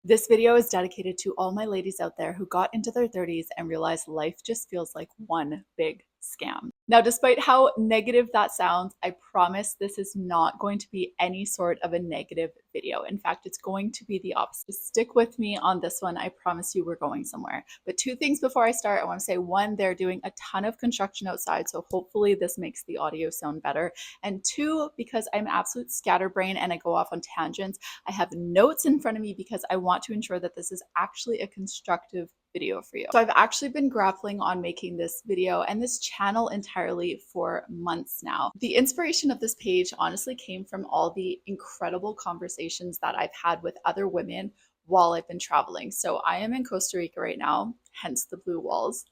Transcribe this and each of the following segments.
This video is dedicated to all my ladies out there who got into their 30s and realized life just feels like one big scam. Now, despite how negative that sounds, I promise this is not going to be any sort of a negative video. In fact, it's going to be the opposite. Stick with me on this one. I promise you we're going somewhere. But two things before I start, I want to say one, they're doing a ton of construction outside, so hopefully this makes the audio sound better. And two, because I'm absolute scatterbrain and I go off on tangents, I have notes in front of me because I want to ensure that this is actually a constructive video for you. So I've actually been grappling on making this video and this channel entirely for months now. The inspiration of this page honestly came from all the incredible conversations that I've had with other women while I've been traveling. So I am in Costa Rica right now, hence the blue walls.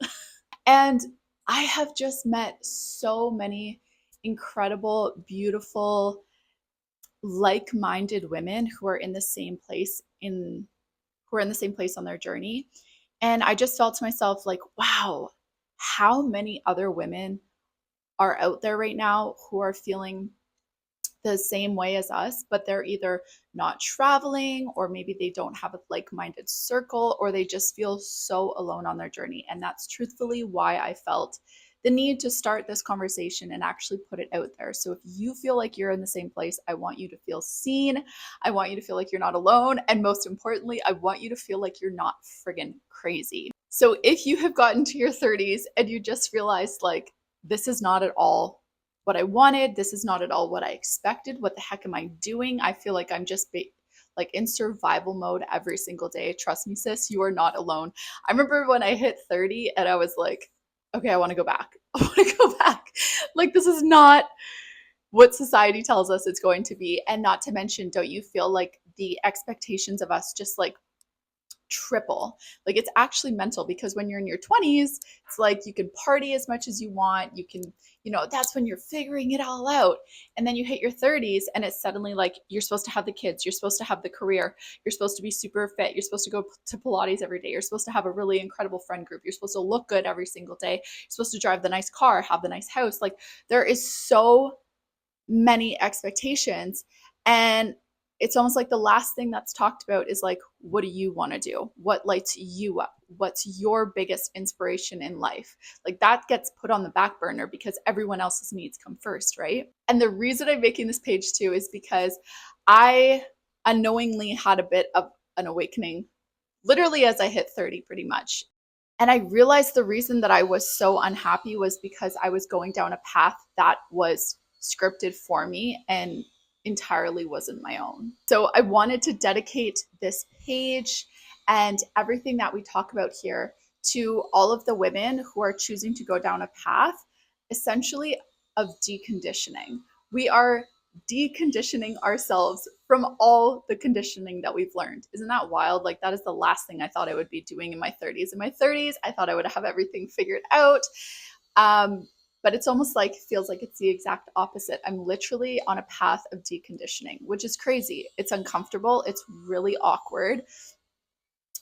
And I have just met so many incredible, beautiful, like-minded women who are in the same place on their journey. And I just felt to myself like, wow, how many other women are out there right now who are feeling the same way as us, but they're either not traveling, or maybe they don't have a like-minded circle, or they just feel so alone on their journey. And that's truthfully why I felt the need to start this conversation and actually put it out there. So if you feel like you're in the same place, I want you to feel seen. I want you to feel like you're not alone. And most importantly, I want you to feel like you're not friggin' crazy. So if you have gotten to your 30s and you just realized like, this is not at all what I wanted, this is not at all what I expected, what the heck am I doing? I feel like I'm just like in survival mode every single day. Trust me, sis, you are not alone. I remember when I hit 30 and I was like, okay, I want to go back. I want to go back. Like, this is not what society tells us it's going to be. And not to mention, don't you feel like the expectations of us just like triple? Like, it's actually mental, because when you're in your 20s, it's like you can party as much as you want. You can, that's when you're figuring it all out. And then you hit your 30s and it's suddenly like you're supposed to have the kids, you're supposed to have the career, you're supposed to be super fit, you're supposed to go to Pilates every day, you're supposed to have a really incredible friend group, you're supposed to look good every single day, you're supposed to drive the nice car, have the nice house. Like, there is so many expectations. And it's almost like the last thing that's talked about is like, what do you want to do? What lights you up? What's your biggest inspiration in life? Like, that gets put on the back burner because everyone else's needs come first, right? And the reason I'm making this page too is because I unknowingly had a bit of an awakening literally as I hit 30 pretty much. And I realized the reason that I was so unhappy was because I was going down a path that was scripted for me and entirely wasn't my own. So I wanted to dedicate this page and everything that we talk about here to all of the women who are choosing to go down a path, essentially, of deconditioning. We are deconditioning ourselves from all the conditioning that we've learned. Isn't that wild? Like, that is the last thing I thought I would be doing in my 30s. In my 30s, I thought I would have everything figured out. But it's almost like, feels like it's the exact opposite. I'm literally on a path of deconditioning, which is crazy. It's uncomfortable. It's really awkward.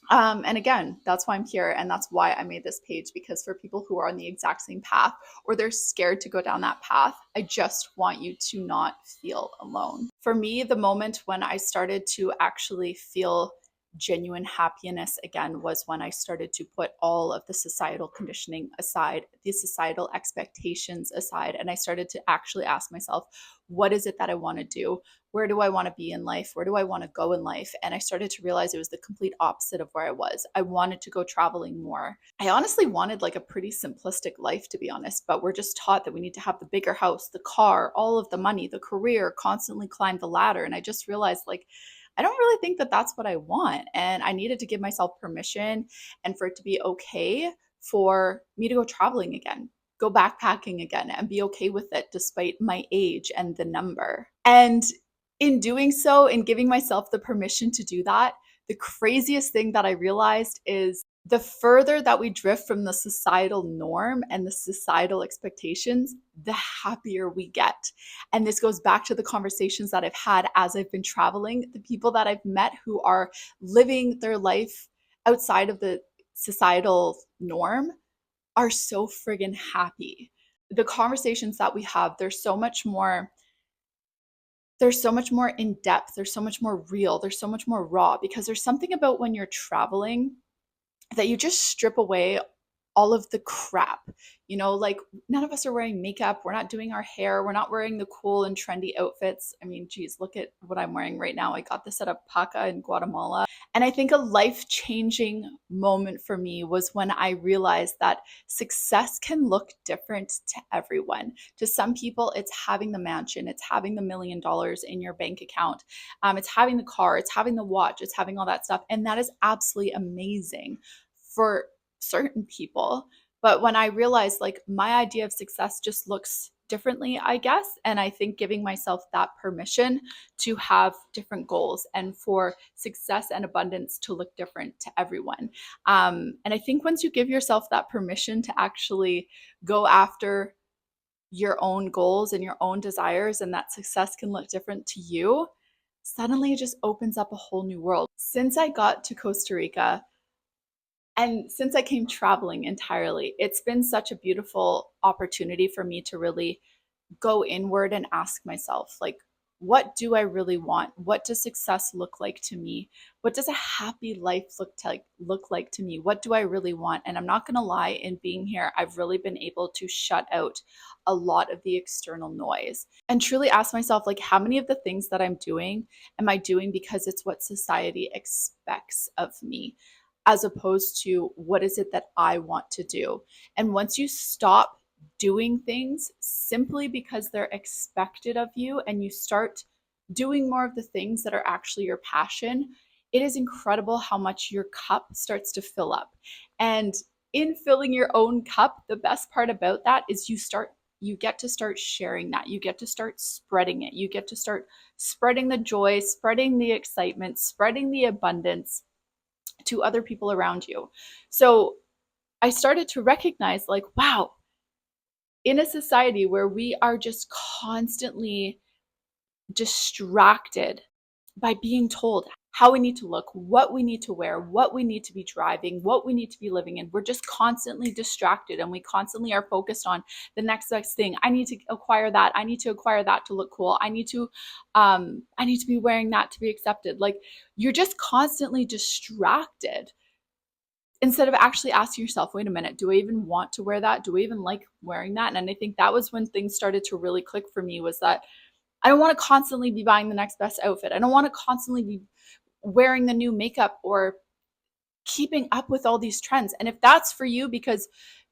And again, that's why I'm here. And that's why I made this page, because for people who are on the exact same path, or they're scared to go down that path, I just want you to not feel alone. For me, the moment when I started to actually feel genuine happiness again was when I started to put all of the societal conditioning aside, the societal expectations aside, and I started to actually ask myself, what is it that I want to do? Where do I want to be in life? Where do I want to go in life? And I started to realize it was the complete opposite of where I was. I wanted to go traveling more. I honestly wanted like a pretty simplistic life, to be honest, but we're just taught that we need to have the bigger house, the car, all of the money, the career, constantly climb the ladder. And I just realized, like, I don't really think that that's what I want. And I needed to give myself permission and for it to be okay for me to go traveling again, go backpacking again, and be okay with it despite my age and the number. And in doing so, in giving myself the permission to do that, the craziest thing that I realized is the further that we drift from the societal norm and the societal expectations, the happier we get. And this goes back to the conversations that I've had as I've been traveling, the people that I've met who are living their life outside of the societal norm are so friggin' happy. The conversations that we have, they're so much more there's so much more in depth, there's so much more real, there's so much more raw, because there's something about when you're traveling that you just strip away all of the crap. Like none of us are wearing makeup, we're not doing our hair, we're not wearing the cool and trendy outfits. I mean, geez, look at what I'm wearing right now. I got this at a paca in Guatemala. And I think a life-changing moment for me was when I realized that success can look different to everyone. To some people, it's having the mansion, it's having the $1 million in your bank account, it's having the car, it's having the watch, it's having all that stuff. And that is absolutely amazing for certain people. But when I realized like my idea of success just looks differently, I guess. And I think giving myself that permission to have different goals and for success and abundance to look different to everyone. And I think once you give yourself that permission to actually go after your own goals and your own desires, and that success can look different to you, suddenly it just opens up a whole new world. Since I got to Costa Rica, and since I came traveling entirely, it's been such a beautiful opportunity for me to really go inward and ask myself, like, what do I really want? What does success look like to me? What does a happy life look like to me? What do I really want? And I'm not going to lie, in being here, I've really been able to shut out a lot of the external noise and truly ask myself, like, how many of the things that I'm doing am I doing because it's what society expects of me, as opposed to what is it that I want to do? And once you stop doing things simply because they're expected of you and you start doing more of the things that are actually your passion, it is incredible how much your cup starts to fill up. And in filling your own cup, the best part about that is you get to start sharing that. You get to start spreading it. You get to start spreading the joy, spreading the excitement, spreading the abundance to other people around you. So I started to recognize, like, wow, in a society where we are just constantly distracted by being told how we need to look, what we need to wear, what we need to be driving, what we need to be living in. We're just constantly distracted, and we constantly are focused on the next best thing. I need to acquire that. I need to acquire that to look cool. I need to be wearing that to be accepted. Like, you're just constantly distracted instead of actually asking yourself, wait a minute, do I even want to wear that? Do I even like wearing that? And I think that was when things started to really click for me, was that I don't want to constantly be buying the next best outfit. I don't want to constantly be wearing the new makeup or keeping up with all these trends. And if that's for you, because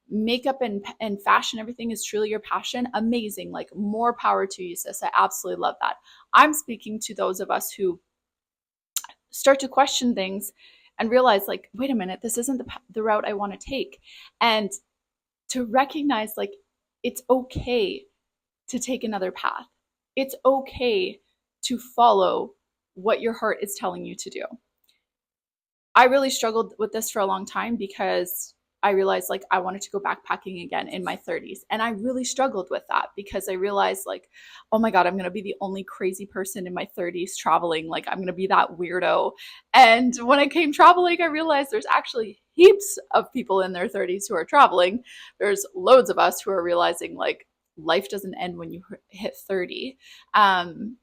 makeup and fashion, everything is truly your passion, amazing. Like, more power to you, sis. I absolutely love that. I'm speaking to those of us who start to question things and realize, like, wait a minute, this isn't the route I want to take. And to recognize, like, it's okay to take another path. It's okay to follow what your heart is telling you to do. I really struggled with this for a long time because I realized, like, I wanted to go backpacking again in my 30s. And I really struggled with that because I realized, like, oh my God, I'm going to be the only crazy person in my 30s traveling. Like, I'm going to be that weirdo. And when I came traveling, I realized there's actually heaps of people in their 30s who are traveling. There's loads of us who are realizing, like, life doesn't end when you hit 30. And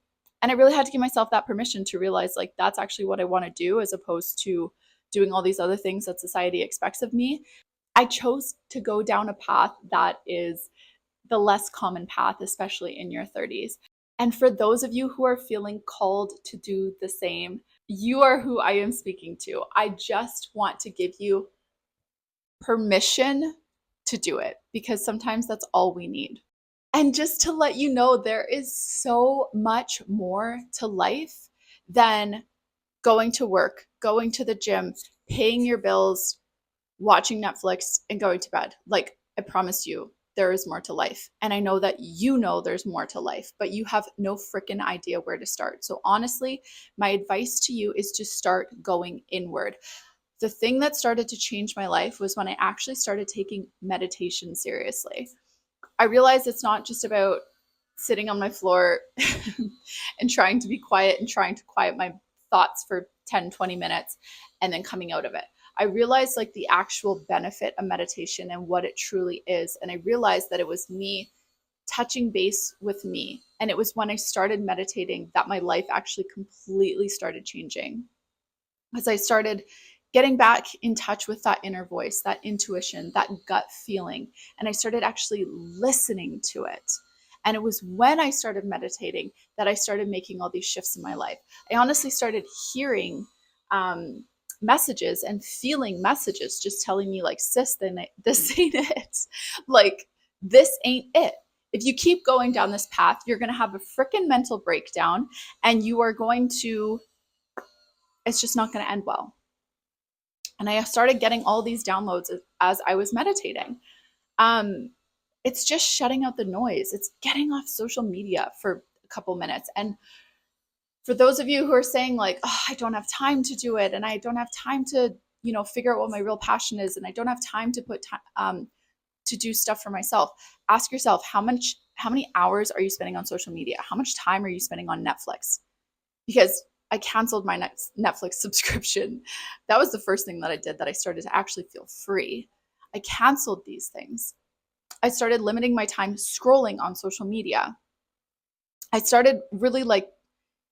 I really had to give myself that permission to realize, like, that's actually what I want to do, as opposed to doing all these other things that society expects of me. I chose to go down a path that is the less common path, especially in your 30s. And for those of you who are feeling called to do the same, you are who I am speaking to. I just want to give you permission to do it, because sometimes that's all we need. And just to let you know, there is so much more to life than going to work, going to the gym, paying your bills, watching Netflix, and going to bed. Like, I promise you, there is more to life. And I know that you know there's more to life, but you have no freaking idea where to start. So honestly, my advice to you is to start going inward. The thing that started to change my life was when I actually started taking meditation seriously. I realized it's not just about sitting on my floor and trying to be quiet and trying to quiet my thoughts for 10, 20 minutes and then coming out of it. I realized, like, the actual benefit of meditation and what it truly is. And I realized that it was me touching base with me. And it was when I started meditating that my life actually completely started changing. As I started getting back in touch with that inner voice, that intuition, that gut feeling, and I started actually listening to it. And it was when I started meditating that I started making all these shifts in my life. I honestly started hearing messages and feeling messages just telling me, like, sis, this ain't it. Like, this ain't it. If you keep going down this path, you're going to have a freaking mental breakdown and you are going to, it's just not going to end well. And I started getting all these downloads as I was meditating. It's just shutting out the noise. It's getting off social media for a couple minutes. And for those of you who are saying, like, oh, I don't have time to do it, and I don't have time to, figure out what my real passion is, and I don't have time to put time to do stuff for myself, ask yourself, how many hours are you spending on social media? How much time are you spending on Netflix? Because I canceled my Netflix subscription. That was the first thing that I did, that I started to actually feel free. I canceled these things. I started limiting my time scrolling on social media. I started really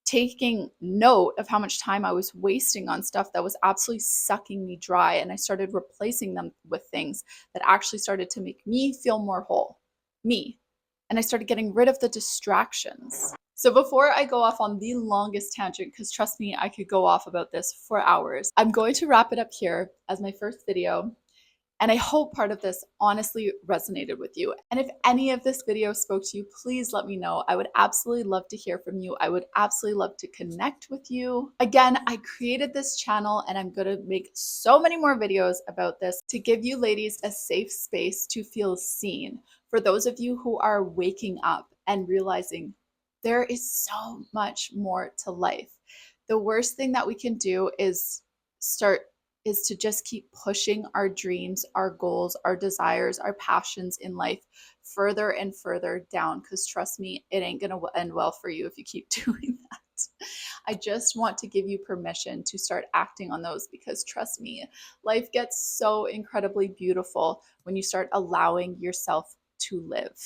taking note of how much time I was wasting on stuff that was absolutely sucking me dry. And I started replacing them with things that actually started to make me feel more whole, me. And I started getting rid of the distractions. So before I go off on the longest tangent, because trust me, I could go off about this for hours, I'm going to wrap it up here as my first video. And I hope part of this honestly resonated with you. And if any of this video spoke to you, please let me know. I would absolutely love to hear from you. I would absolutely love to connect with you. Again, I created this channel and I'm going to make so many more videos about this to give you ladies a safe space to feel seen. For those of you who are waking up and realizing there is so much more to life. The worst thing that we can do is to just keep pushing our dreams, our goals, our desires, our passions in life further and further down. Because trust me, it ain't going to end well for you if you keep doing that. I just want to give you permission to start acting on those, because trust me, life gets so incredibly beautiful when you start allowing yourself to live.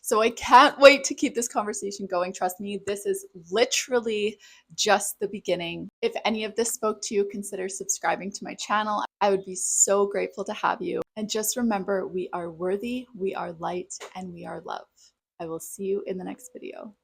So I can't wait to keep this conversation going. Trust me, this is literally just the beginning. If any of this spoke to you, consider subscribing to my channel. I would be so grateful to have you. And just remember, we are worthy, we are light, and we are love. I will see you in the next video.